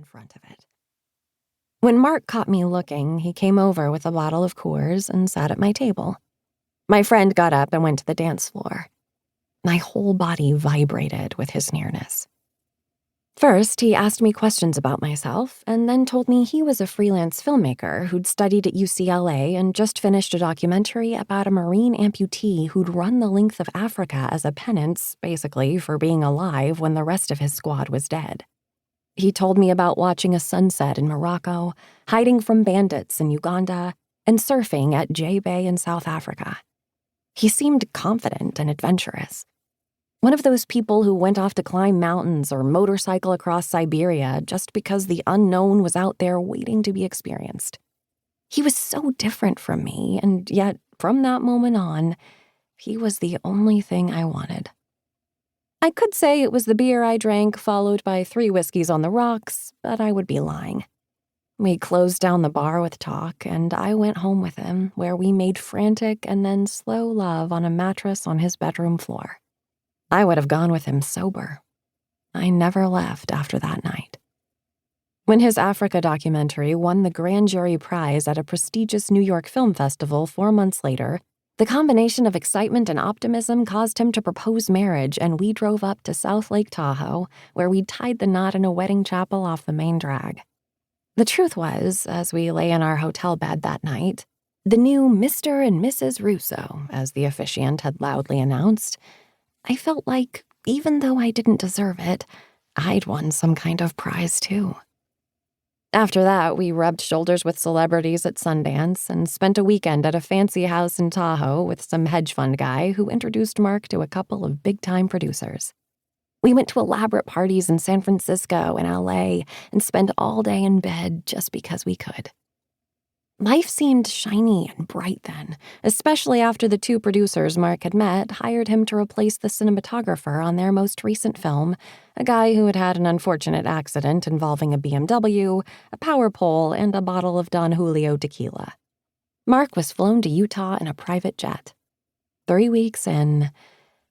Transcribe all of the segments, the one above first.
front of it. When Mark caught me looking, he came over with a bottle of Coors and sat at my table. My friend got up and went to the dance floor. My whole body vibrated with his nearness. First, he asked me questions about myself, and then told me he was a freelance filmmaker who'd studied at UCLA and just finished a documentary about a Marine amputee who'd run the length of Africa as a penance, basically, for being alive when the rest of his squad was dead. He told me about watching a sunset in Morocco, hiding from bandits in Uganda, and surfing at J Bay in South Africa. He seemed confident and adventurous. One of those people who went off to climb mountains or motorcycle across Siberia just because the unknown was out there waiting to be experienced. He was so different from me, and yet, from that moment on, he was the only thing I wanted. I could say it was the beer I drank followed by 3 whiskeys on the rocks, but I would be lying. We closed down the bar with talk, and I went home with him, where we made frantic and then slow love on a mattress on his bedroom floor. I would have gone with him sober. I never left after that night. When his Africa documentary won the grand jury prize at a prestigious New York Film Festival 4 months later, the combination of excitement and optimism caused him to propose marriage, and we drove up to South Lake Tahoe, where we tied the knot in a wedding chapel off the main drag. The truth was, as we lay in our hotel bed that night, the new Mr. and Mrs. Russo, as the officiant had loudly announced, I felt like, even though I didn't deserve it, I'd won some kind of prize too. After that, we rubbed shoulders with celebrities at Sundance and spent a weekend at a fancy house in Tahoe with some hedge fund guy who introduced Mark to a couple of big-time producers. We went to elaborate parties in San Francisco and LA and spent all day in bed just because we could. Life seemed shiny and bright then, especially after the 2 producers Mark had met hired him to replace the cinematographer on their most recent film, a guy who had had an unfortunate accident involving a BMW, a power pole, and a bottle of Don Julio tequila. Mark was flown to Utah in a private jet. 3 weeks in,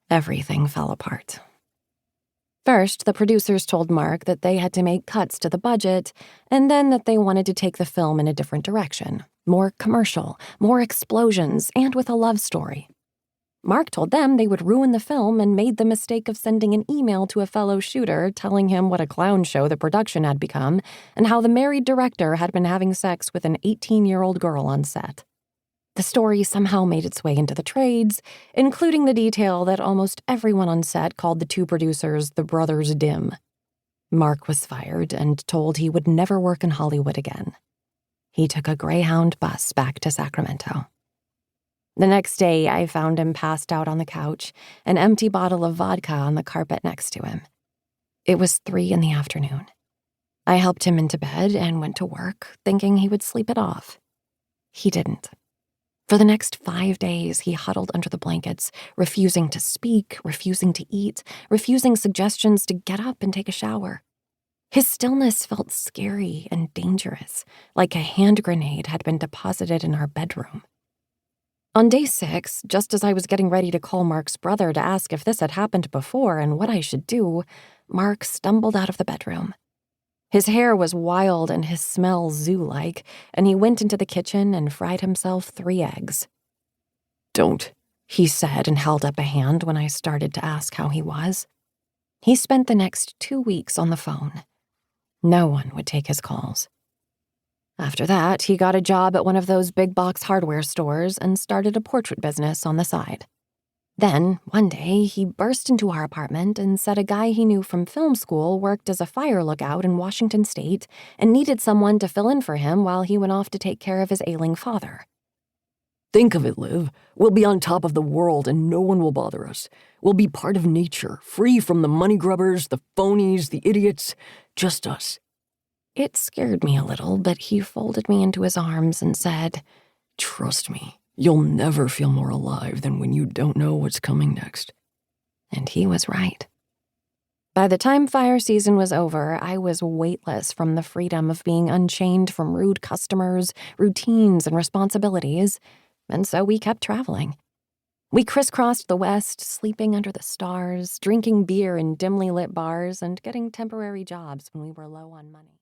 everything fell apart. First, the producers told Mark that they had to make cuts to the budget, and then that they wanted to take the film in a different direction, more commercial, more explosions, and with a love story. Mark told them they would ruin the film and made the mistake of sending an email to a fellow shooter telling him what a clown show the production had become and how the married director had been having sex with an 18-year-old girl on set. The story somehow made its way into the trades, including the detail that almost everyone on set called the 2 producers the Brothers Dim. Mark was fired and told he would never work in Hollywood again. He took a Greyhound bus back to Sacramento. The next day, I found him passed out on the couch, an empty bottle of vodka on the carpet next to him. It was 3 p.m. I helped him into bed and went to work, thinking he would sleep it off. He didn't. For the next 5 days, he huddled under the blankets, refusing to speak, refusing to eat, refusing suggestions to get up and take a shower. His stillness felt scary and dangerous, like a hand grenade had been deposited in our bedroom. On day 6, just as I was getting ready to call Mark's brother to ask if this had happened before and what I should do, Mark stumbled out of the bedroom. His hair was wild and his smell zoo-like, and he went into the kitchen and fried himself 3 eggs. "Don't," he said and held up a hand when I started to ask how he was. He spent the next 2 weeks on the phone. No one would take his calls. After that, he got a job at one of those big-box hardware stores and started a portrait business on the side. Then, one day, he burst into our apartment and said a guy he knew from film school worked as a fire lookout in Washington State and needed someone to fill in for him while he went off to take care of his ailing father. "Think of it, Liv. We'll be on top of the world and no one will bother us. We'll be part of nature, free from the money grubbers, the phonies, the idiots. Just us." It scared me a little, but he folded me into his arms and said, "Trust me. You'll never feel more alive than when you don't know what's coming next." And he was right. By the time fire season was over, I was weightless from the freedom of being unchained from rude customers, routines, and responsibilities, and so we kept traveling. We crisscrossed the West, sleeping under the stars, drinking beer in dimly lit bars, and getting temporary jobs when we were low on money.